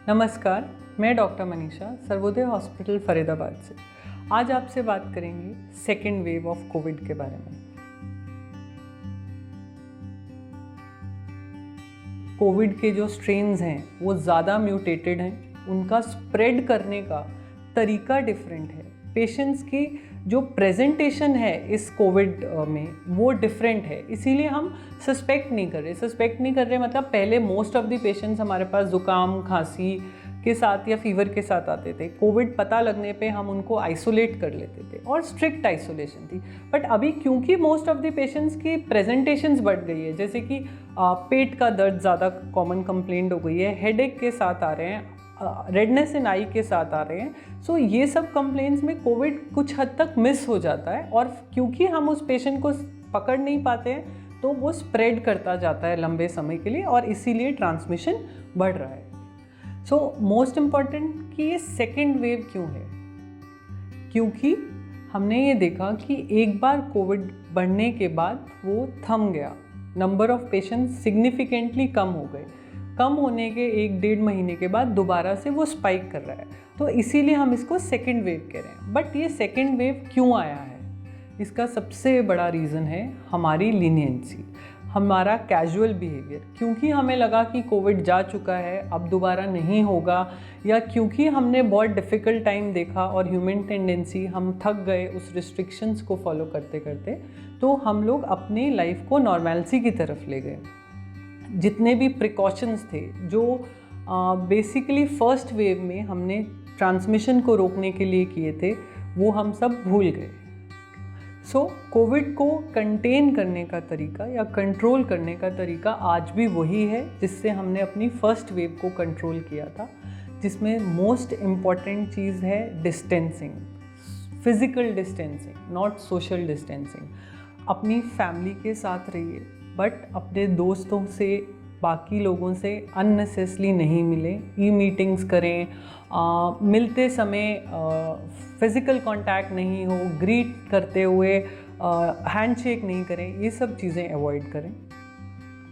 नमस्कार, मैं doctor Manisha Sarvodaya hospital Faridabad से। आज आपसे बात करेंगे सेकेंड वेव ऑफ कोविड के बारे में। कोविड के जो स्ट्रेन्स हैं वो ज़्यादा म्यूटेटेड हैं, उनका स्प्रेड करने का तरीका डिफरेंट है। पेशेंट्स की जो प्रेजेंटेशन है इस कोविड में वो डिफरेंट है, इसीलिए हम सस्पेक्ट नहीं कर रहे मतलब पहले मोस्ट ऑफ द पेशेंट्स हमारे पास ज़ुकाम खांसी के साथ या फीवर के साथ आते थे। कोविड पता लगने पे हम उनको आइसोलेट कर लेते थे और स्ट्रिक्ट आइसोलेशन थी। बट अभी क्योंकि मोस्ट ऑफ द पेशेंट्स की प्रेजेंटेशंस बढ़ गई है, जैसे कि पेट का दर्द ज़्यादा कॉमन कंप्लेंट हो गई है, हेडेक के साथ आ रहे हैं, रेडनेस इन आई के साथ आ रहे हैं, सो ये सब कंप्लेंट्स में कोविड कुछ हद तक मिस हो जाता है और क्योंकि हम उस पेशेंट को पकड़ नहीं पाते हैं तो वो स्प्रेड करता जाता है लंबे समय के लिए और इसीलिए ट्रांसमिशन बढ़ रहा है। सो मोस्ट इम्पॉर्टेंट कि ये सेकेंड वेव क्यों है, क्योंकि हमने ये देखा कि एक बार कोविड बढ़ने के बाद वो थम गया, नंबर ऑफ पेशेंट्स सिग्निफिकेंटली कम हो गए। कम होने के 1-1.5 महीने के बाद दोबारा से वो स्पाइक कर रहा है, तो इसीलिए हम इसको सेकेंड वेव कह रहे हैं। बट ये सेकेंड वेव क्यों आया है, इसका सबसे बड़ा रीज़न है हमारी लीनियंसी, हमारा कैजुअल बिहेवियर। क्योंकि हमें लगा कि कोविड जा चुका है, अब दोबारा नहीं होगा, या क्योंकि हमने बहुत डिफ़िकल्ट टाइम देखा और ह्यूमन टेंडेंसी, हम थक गए उस रिस्ट्रिक्शंस को फॉलो करते करते, तो हम लोग अपनी लाइफ को नॉर्मैलिटी की तरफ ले गए। जितने भी प्रिकॉशंस थे जो बेसिकली फर्स्ट वेव में हमने ट्रांसमिशन को रोकने के लिए किए थे, वो हम सब भूल गए। सो कोविड को कंटेन करने का तरीका या कंट्रोल करने का तरीका आज भी वही है जिससे हमने अपनी फर्स्ट वेव को कंट्रोल किया था, जिसमें मोस्ट इम्पॉर्टेंट चीज़ है distancing, physical distancing, not social distancing. अपनी फैमिली के साथ रहिए बट अपने दोस्तों से, बाकी लोगों से अननेसेसरी नहीं मिलें, ई मीटिंग्स करें, मिलते समय फिज़िकल कांटेक्ट नहीं हो, ग्रीट करते हुए हैंडशेक नहीं करें, ये सब चीज़ें अवॉइड करें।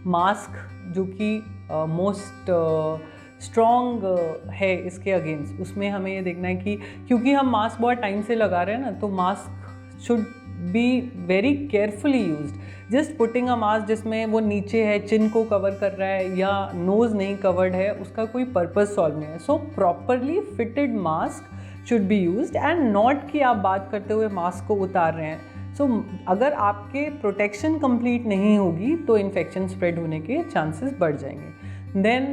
मास्क जो कि मोस्ट स्ट्रॉन्ग है इसके अगेंस्ट, उसमें हमें ये देखना है कि क्योंकि हम मास्क बहुत टाइम से लगा रहे हैं ना, तो mask should be very carefully used. Just putting a mask जिसमें वो नीचे है, चिन को कवर कर रहा है या नोज़ नहीं कवर्ड है, उसका कोई पर्पस सॉल्व नहीं है। So properly fitted mask should be used and not कि आप बात करते हुए मास्क को उतार रहे हैं। सो अगर आपके प्रोटेक्शन कंप्लीट नहीं होगी तो इन्फेक्शन स्प्रेड होने के चांसेस बढ़ जाएंगे। Then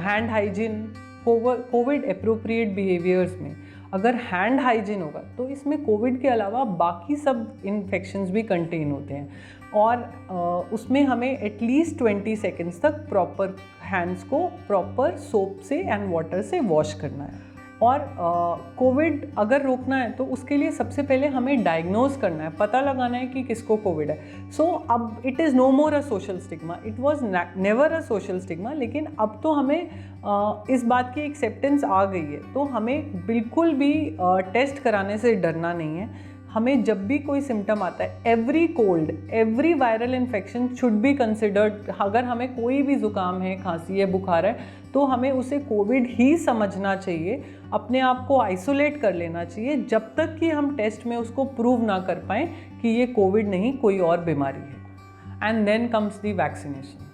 hand hygiene, COVID appropriate behaviours में अगर हैंड हाइजीन होगा तो इसमें कोविड के अलावा बाकी सब इन्फेक्शंस भी कंटेन होते हैं और उसमें हमें एटलीस्ट 20 सेकेंड्स तक प्रॉपर हैंड्स को प्रॉपर सोप से एंड वाटर से वॉश करना है। और कोविड अगर रोकना है तो उसके लिए सबसे पहले हमें डायग्नोज करना है, पता लगाना है कि किसको कोविड है। सो अब it is no more a social stigma, it was never a social stigma, लेकिन अब तो हमें इस बात की एक्सेप्टेंस आ गई है, तो हमें बिल्कुल भी टेस्ट कराने से डरना नहीं है। हमें जब भी कोई सिम्टम आता है, every cold, every viral infection should be considered. अगर हमें कोई भी ज़ुकाम है, खांसी है, बुखार है, तो हमें उसे कोविड ही समझना चाहिए, अपने आप को आइसोलेट कर लेना चाहिए जब तक कि हम टेस्ट में उसको प्रूव ना कर पाएँ कि ये कोविड नहीं कोई और बीमारी है। And then comes the vaccination.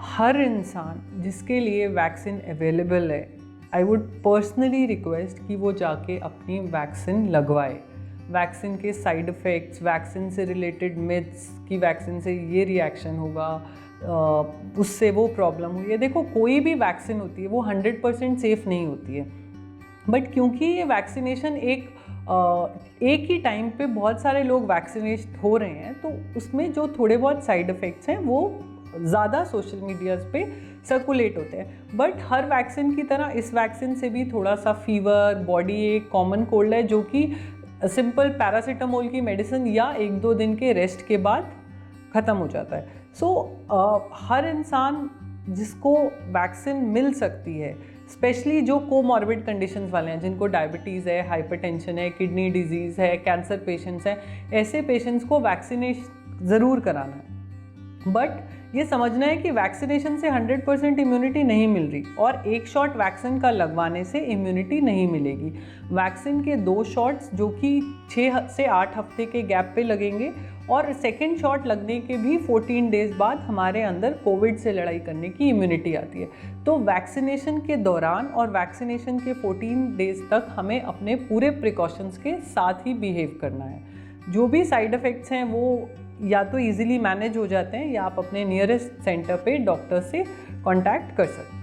हर इंसान जिसके लिए वैक्सीन अवेलेबल है, आई वुड पर्सनली रिक्वेस्ट कि वो जाके अपनी वैक्सीन लगवाए। वैक्सीन के साइड इफ़ेक्ट्स, वैक्सीन से रिलेटेड मिथ्स कि वैक्सीन से ये रिएक्शन होगा, उससे वो प्रॉब्लम हुई है। देखो, कोई भी वैक्सीन होती है वो 100% सेफ़ नहीं होती है, बट क्योंकि ये वैक्सीनेशन एक ही टाइम पे बहुत सारे लोग वैक्सीनेट हो रहे हैं, तो उसमें जो थोड़े बहुत साइड इफ़ेक्ट्स हैं वो ज़्यादा सोशल मीडियाज़ पे सर्कुलेट होते हैं। बट हर वैक्सीन की तरह इस वैक्सीन से भी थोड़ा सा फीवर, बॉडी एक, कॉमन कोल्ड है जो कि सिंपल पैरासीटामोल की मेडिसिन या 1-2 दिन के रेस्ट के बाद ख़त्म हो जाता है। सो हर इंसान जिसको वैक्सीन मिल सकती है, स्पेशली जो कोमॉर्बिड कंडीशंस वाले हैं, जिनको डायबिटीज़ है, हाइपरटेंशन है, किडनी डिजीज़ है, कैंसर पेशेंट्स हैं, ऐसे पेशेंट्स को वैक्सीनेशन ज़रूर कराना है। बट ये समझना है कि वैक्सीनेशन से 100% इम्यूनिटी नहीं मिल रही और एक शॉट वैक्सीन का लगवाने से इम्यूनिटी नहीं मिलेगी। वैक्सीन के 2 शॉट्स जो कि 6 से 8 हफ्ते के गैप पे लगेंगे और सेकेंड शॉट लगने के भी 14 डेज बाद हमारे अंदर कोविड से लड़ाई करने की इम्यूनिटी आती है। तो वैक्सीनेशन के दौरान और वैक्सीनेशन के 14 डेज तक हमें अपने पूरे प्रिकॉशंस के साथ ही बिहेव करना है। जो भी साइड इफ़ेक्ट्स हैं वो या तो इजीली मैनेज हो जाते हैं या आप अपने नियरेस्ट सेंटर पे डॉक्टर से कांटेक्ट कर सकते हैं।